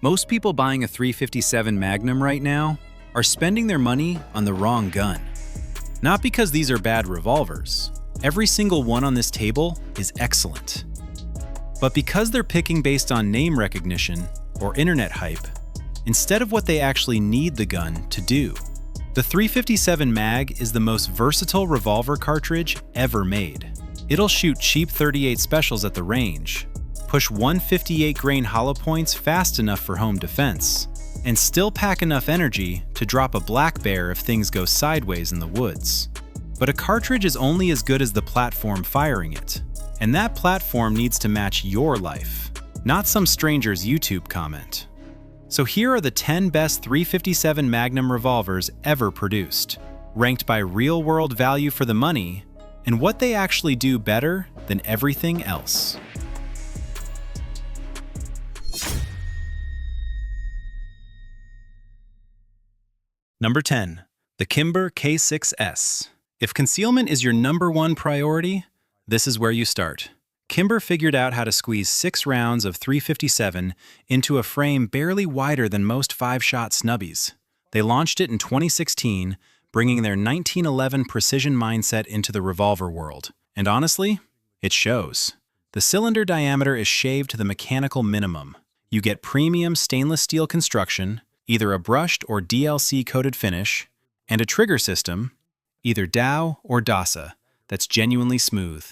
Most people buying a .357 Magnum right now are spending their money on the wrong gun. Not because these are bad revolvers. Every single one on this table is excellent. But because they're picking based on name recognition or internet hype, instead of what they actually need the gun to do. The .357 Mag is the most versatile revolver cartridge ever made. It'll shoot cheap .38 specials at the range, push 158 grain hollow points fast enough for home defense, and still pack enough energy to drop a black bear if things go sideways in the woods. But a cartridge is only as good as the platform firing it, and that platform needs to match your life, not some stranger's YouTube comment. So here are the 10 best .357 Magnum revolvers ever produced, ranked by real-world value for the money, and what they actually do better than everything else. Number 10. The Kimber K6S. If concealment is your #1 priority, this is where you start. Kimber figured out how to squeeze 6 rounds of .357 into a frame barely wider than most 5-shot snubbies. They launched it in 2016, bringing their 1911 precision mindset into the revolver world. And honestly, it shows. The cylinder diameter is shaved to the mechanical minimum. You get premium stainless steel construction, either a brushed or DLC-coated finish, and a trigger system, either Dow or DASA, that's genuinely smooth.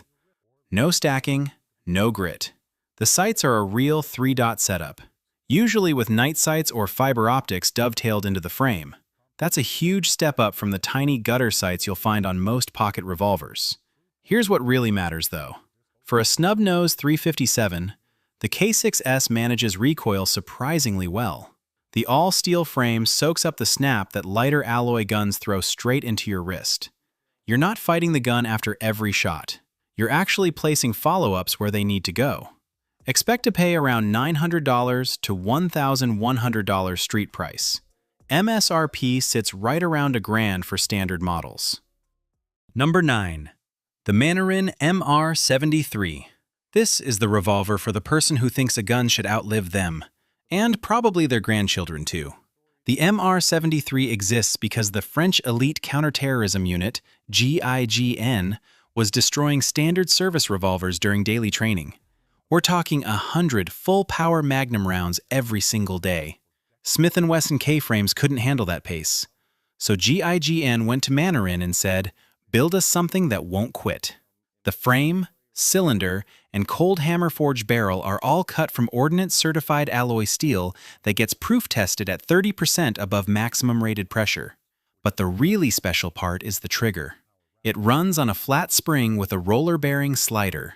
No stacking, no grit. The sights are a real 3-dot setup, usually with night sights or fiber optics dovetailed into the frame. That's a huge step up from the tiny gutter sights you'll find on most pocket revolvers. Here's what really matters, though. For a snub-nosed .357, the K6S manages recoil surprisingly well. The all-steel frame soaks up the snap that lighter alloy guns throw straight into your wrist. You're not fighting the gun after every shot. You're actually placing follow-ups where they need to go. Expect to pay around $900 to $1,100 street price. MSRP sits right around $1,000 for standard models. Number 9. The Manurhin MR73. This is the revolver for the person who thinks a gun should outlive them. And probably their grandchildren, too. The MR73 exists because the French Elite Counterterrorism Unit, GIGN, was destroying standard service revolvers during daily training. We're talking 100 full-power Magnum rounds every single day. Smith Wesson K-frames couldn't handle that pace. So GIGN went to Manurhin and said, "Build us something that won't quit." The frame, cylinder, and cold hammer forged barrel are all cut from ordnance-certified alloy steel that gets proof-tested at 30% above maximum rated pressure. But the really special part is the trigger. It runs on a flat spring with a roller-bearing slider.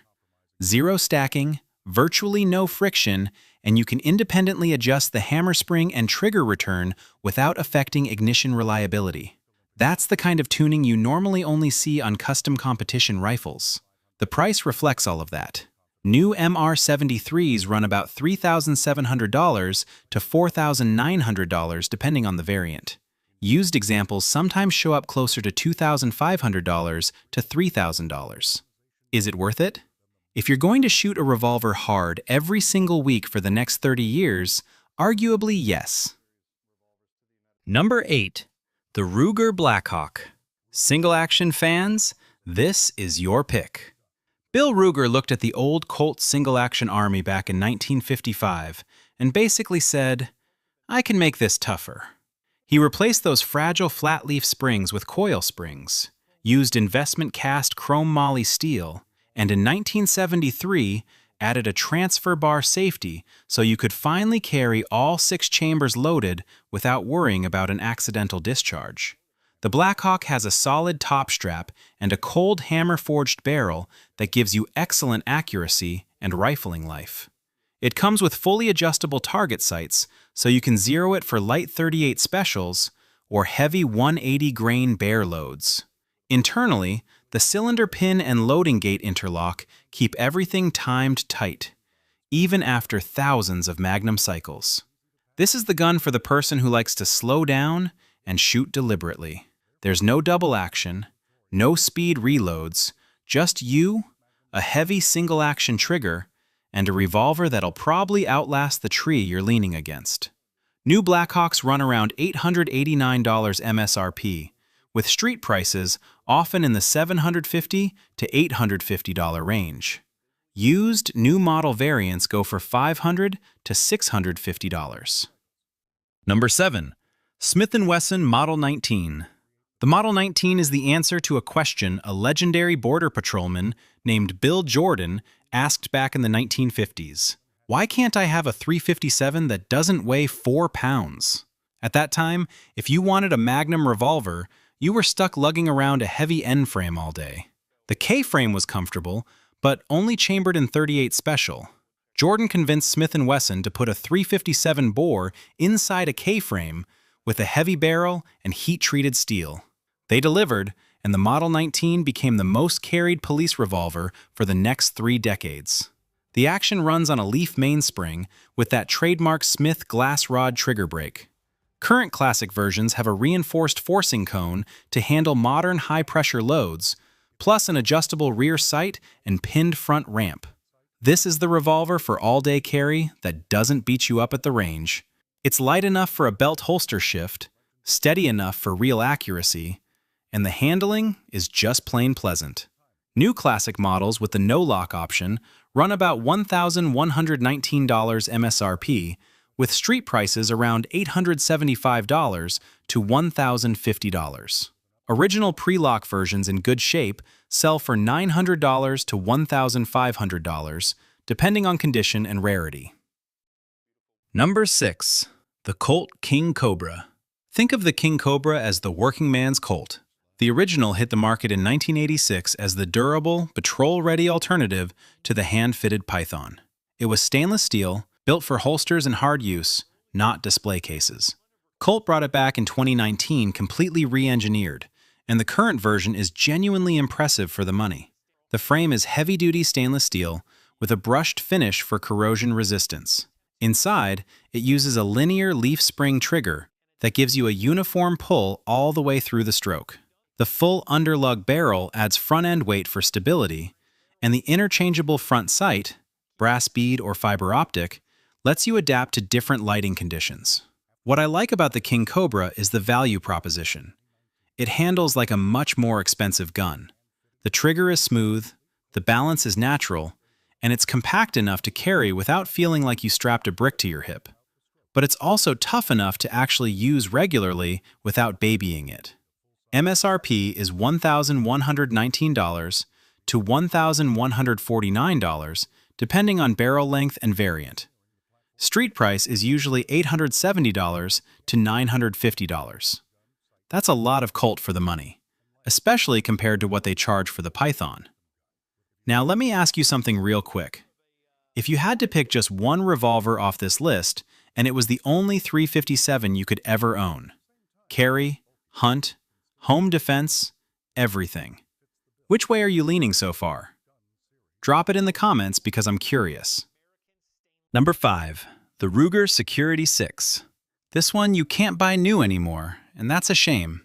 Zero stacking, virtually no friction, and you can independently adjust the hammer spring and trigger return without affecting ignition reliability. That's the kind of tuning you normally only see on custom competition rifles. The price reflects all of that. New MR73s run about $3,700 to $4,900 depending on the variant. Used examples sometimes show up closer to $2,500 to $3,000. Is it worth it? If you're going to shoot a revolver hard every single week for the next 30 years, arguably yes. Number 8. The Ruger Blackhawk. Single-action fans, this is your pick. Bill Ruger looked at the old Colt single-action army back in 1955 and basically said, "I can make this tougher." He replaced those fragile flat-leaf springs with coil springs, used investment cast chrome moly steel, and in 1973 added a transfer bar safety so you could finally carry all 6 chambers loaded without worrying about an accidental discharge. The Blackhawk has a solid top strap and a cold hammer-forged barrel that gives you excellent accuracy and rifling life. It comes with fully adjustable target sights, so you can zero it for light .38 specials or heavy 180 grain bear loads. Internally, the cylinder pin and loading gate interlock keep everything timed tight, even after thousands of Magnum cycles. This is the gun for the person who likes to slow down and shoot deliberately. There's no double action, no speed reloads, just you, a heavy single-action trigger, and a revolver that'll probably outlast the tree you're leaning against. New Blackhawks run around $889 MSRP, with street prices often in the $750 to $850 range. Used new model variants go for $500 to $650. Number 7. Smith Wesson Model 19. The Model 19 is the answer to a question a legendary border patrolman named Bill Jordan asked back in the 1950s. Why can't I have a .357 that doesn't weigh 4 pounds? At that time, if you wanted a Magnum revolver, you were stuck lugging around a heavy N-frame all day. The K-frame was comfortable, but only chambered in .38 Special. Jordan convinced Smith & Wesson to put a .357 bore inside a K-frame with a heavy barrel and heat-treated steel. They delivered, and the Model 19 became the most carried police revolver for the next 3 decades. The action runs on a leaf mainspring with that trademark Smith glass rod trigger brake. Current classic versions have a reinforced forcing cone to handle modern high-pressure loads, plus an adjustable rear sight and pinned front ramp. This is the revolver for all-day carry that doesn't beat you up at the range. It's light enough for a belt holster shift, steady enough for real accuracy, and the handling is just plain pleasant. New classic models with the no-lock option run about $1,119 MSRP, with street prices around $875 to $1,050. Original pre-lock versions in good shape sell for $900 to $1,500, depending on condition and rarity. Number 6. The Colt King Cobra. Think of the King Cobra as the working man's Colt. The original hit the market in 1986 as the durable, patrol-ready alternative to the hand-fitted Python. It was stainless steel, built for holsters and hard use, not display cases. Colt brought it back in 2019 completely re-engineered, and the current version is genuinely impressive for the money. The frame is heavy-duty stainless steel with a brushed finish for corrosion resistance. Inside, it uses a linear leaf spring trigger that gives you a uniform pull all the way through the stroke. The full underlug barrel adds front-end weight for stability, and the interchangeable front sight, brass bead or fiber optic, lets you adapt to different lighting conditions. What I like about the King Cobra is the value proposition. It handles like a much more expensive gun. The trigger is smooth, the balance is natural, and it's compact enough to carry without feeling like you strapped a brick to your hip. But it's also tough enough to actually use regularly without babying it. MSRP is $1,119 to $1,149, depending on barrel length and variant. Street price is usually $870 to $950. That's a lot of Colt for the money, especially compared to what they charge for the Python. Now let me ask you something real quick. If you had to pick just one revolver off this list, and it was the only .357 you could ever own, carry, hunt, home defense, everything, which way are you leaning so far? Drop it in the comments because I'm curious. Number 5. The Ruger Security 6. This one you can't buy new anymore, and that's a shame.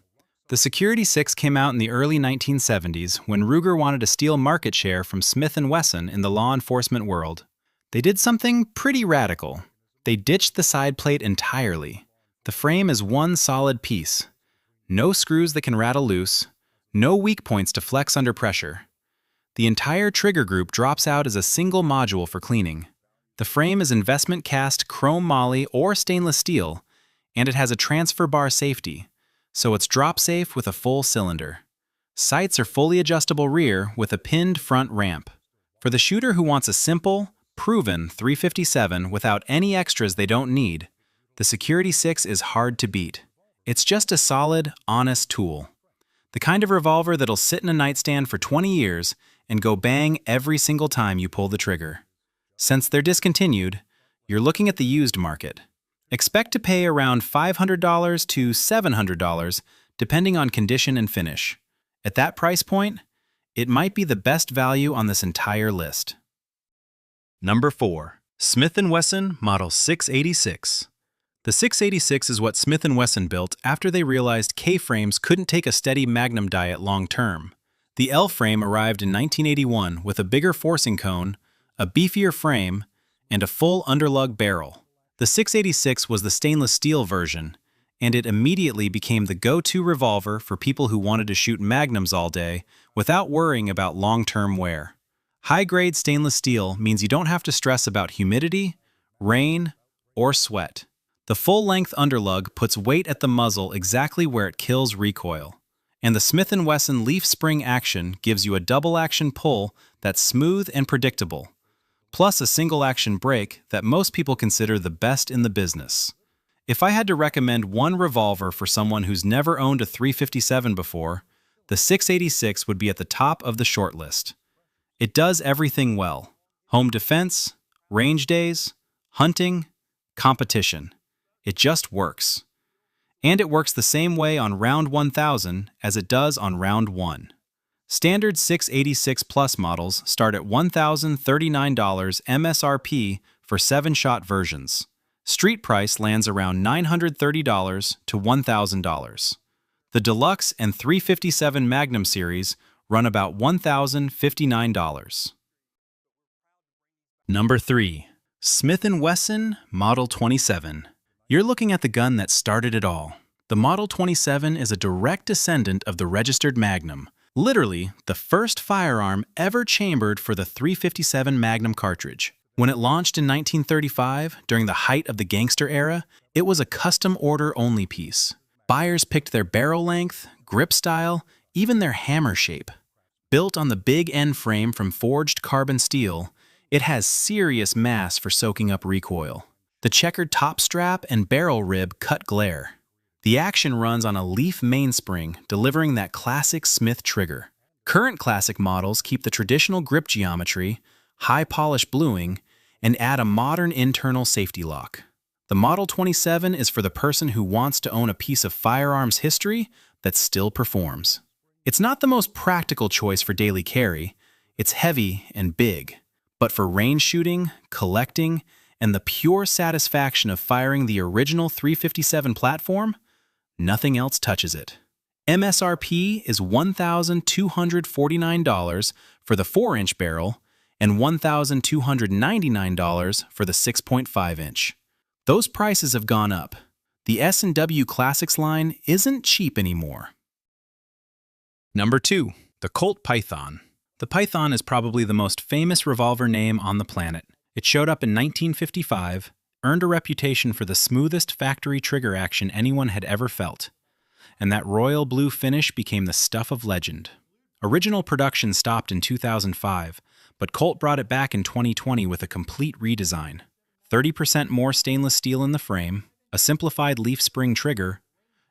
The Security 6 came out in the early 1970s when Ruger wanted to steal market share from Smith & Wesson in the law enforcement world. They did something pretty radical. They ditched the side plate entirely. The frame is one solid piece. No screws that can rattle loose, no weak points to flex under pressure. The entire trigger group drops out as a single module for cleaning. The frame is investment cast chrome moly or stainless steel, and it has a transfer bar safety, so it's drop safe with a full cylinder. Sights are fully adjustable rear with a pinned front ramp. For the shooter who wants a simple, proven .357 without any extras they don't need, the Security 6 is hard to beat. It's just a solid, honest tool. The kind of revolver that'll sit in a nightstand for 20 years and go bang every single time you pull the trigger. Since they're discontinued, you're looking at the used market. Expect to pay around $500 to $700, depending on condition and finish. At that price point, it might be the best value on this entire list. Number 4. Smith & Wesson Model 686. The 686 is what Smith & Wesson built after they realized K-frames couldn't take a steady Magnum diet long-term. The L frame arrived in 1981 with a bigger forcing cone, a beefier frame, and a full underlug barrel. The 686 was the stainless steel version, and it immediately became the go-to revolver for people who wanted to shoot magnums all day without worrying about long-term wear. High-grade stainless steel means you don't have to stress about humidity, rain, or sweat. The full-length underlug puts weight at the muzzle exactly where it kills recoil. And the Smith & Wesson leaf spring action gives you a double-action pull that's smooth and predictable, plus a single-action brake that most people consider the best in the business. If I had to recommend one revolver for someone who's never owned a 357 before, the 686 would be at the top of the short list. It does everything well: home defense, range days, hunting, competition. It just works. And it works the same way on round 1000 as it does on round 1. Standard 686 Plus models start at $1,039 MSRP for 7-shot versions. Street price lands around $930 to $1,000. The Deluxe and 357 Magnum series run about $1,059. Number 3. Smith & Wesson Model 27. You're looking at the gun that started it all. The Model 27 is a direct descendant of the registered Magnum, literally the first firearm ever chambered for the 357 Magnum cartridge. When it launched in 1935, during the height of the gangster era, it was a custom order-only piece. Buyers picked their barrel length, grip style, even their hammer shape. Built on the big end frame from forged carbon steel, it has serious mass for soaking up recoil. The checkered top strap and barrel rib cut glare. The action runs on a leaf mainspring, delivering that classic Smith trigger. Current classic models keep the traditional grip geometry, high polish bluing, and add a modern internal safety lock. The Model 27 is for the person who wants to own a piece of firearms history that still performs. It's not the most practical choice for daily carry. It's heavy and big. But for range shooting, collecting, and the pure satisfaction of firing the original 357 platform, nothing else touches it. MSRP is $1,249 for the 4-inch barrel and $1,299 for the 6.5-inch. Those prices have gone up. The S&W Classics line isn't cheap anymore. Number 2. The Colt Python. The Python is probably the most famous revolver name on the planet. It showed up in 1955, earned a reputation for the smoothest factory trigger action anyone had ever felt, and that royal blue finish became the stuff of legend. Original production stopped in 2005, but Colt brought it back in 2020 with a complete redesign. 30% more stainless steel in the frame, a simplified leaf spring trigger,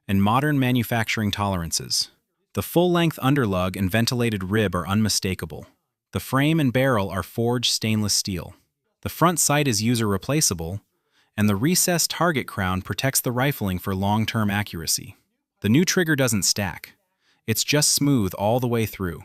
and modern manufacturing tolerances. The full-length underlug and ventilated rib are unmistakable. The frame and barrel are forged stainless steel. The front sight is user-replaceable, and the recessed target crown protects the rifling for long-term accuracy. The new trigger doesn't stack. It's just smooth all the way through.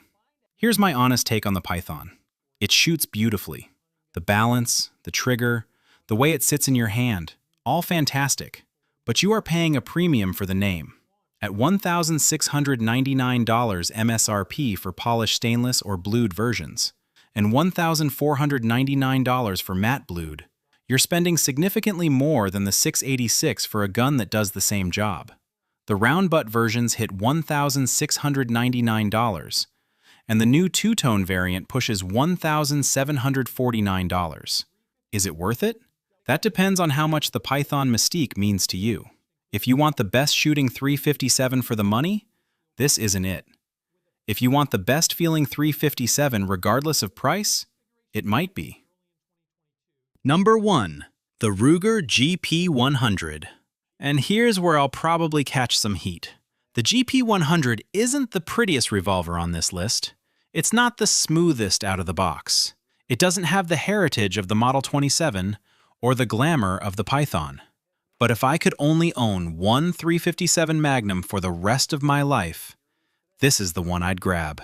Here's my honest take on the Python. It shoots beautifully. The balance, the trigger, the way it sits in your hand, all fantastic. But you are paying a premium for the name. At $1,699 MSRP for polished stainless or blued versions, and $1,499 for matte blued, you're spending significantly more than the 686 for a gun that does the same job. The round butt versions hit $1,699, and the new two-tone variant pushes $1,749. Is it worth it? That depends on how much the Python mystique means to you. If you want the best shooting 357 for the money, this isn't it. If you want the best feeling 357 regardless of price, it might be. Number 1. The Ruger GP100. And here's where I'll probably catch some heat. The GP100 isn't the prettiest revolver on this list. It's not the smoothest out of the box. It doesn't have the heritage of the Model 27 or the glamour of the Python. But if I could only own one 357 Magnum for the rest of my life, this is the one I'd grab.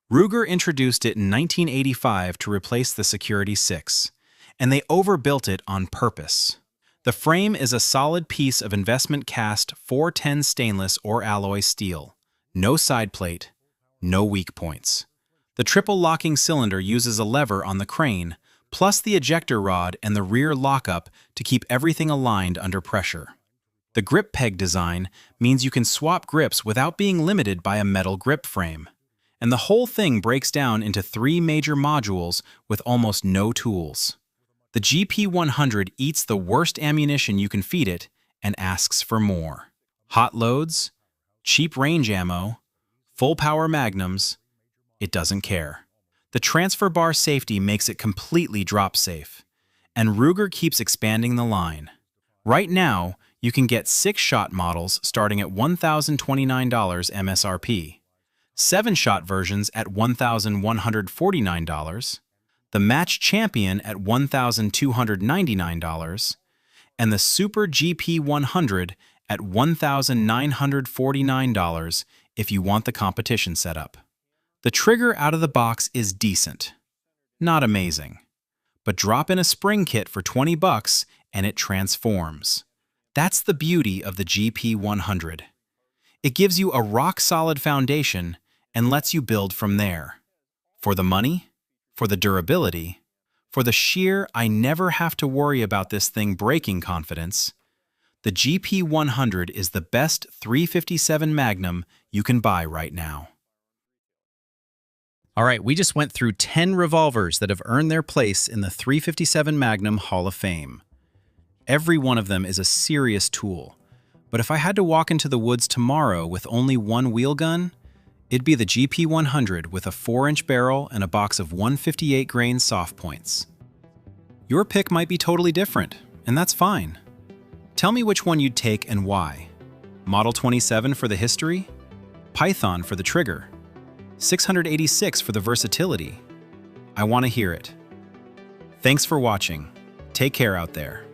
Ruger introduced it in 1985 to replace the Security 6, and they overbuilt it on purpose. The frame is a solid piece of investment cast 410 stainless or alloy steel. No side plate, no weak points. The triple locking cylinder uses a lever on the crane, plus the ejector rod and the rear lockup to keep everything aligned under pressure. The grip peg design means you can swap grips without being limited by a metal grip frame. And the whole thing breaks down into 3 major modules with almost no tools. The GP100 eats the worst ammunition you can feed it and asks for more. Hot loads, cheap range ammo, full power magnums, it doesn't care. The transfer bar safety makes it completely drop safe. And Ruger keeps expanding the line. Right now, you can get 6-shot models starting at $1,029 MSRP, 7-shot versions at $1,149, the Match Champion at $1,299, and the Super GP100 at $1,949 if you want the competition setup. The trigger out of the box is decent. Not amazing. But drop in a spring kit for $20 and it transforms. That's the beauty of the GP100. It gives you a rock-solid foundation and lets you build from there. For the money, for the durability, for the sheer I never have to worry about this thing breaking confidence, the GP100 is the best .357 Magnum you can buy right now. All right, we just went through 10 revolvers that have earned their place in the .357 Magnum Hall of Fame. Every one of them is a serious tool, but if I had to walk into the woods tomorrow with only one wheel gun, it'd be the GP100 with a 4-inch barrel and a box of 158 grain soft points. Your pick might be totally different, and that's fine. Tell me which one you'd take and why. Model 27 for the history? Python for the trigger? 686 for the versatility? I want to hear it. Thanks for watching. Take care out there.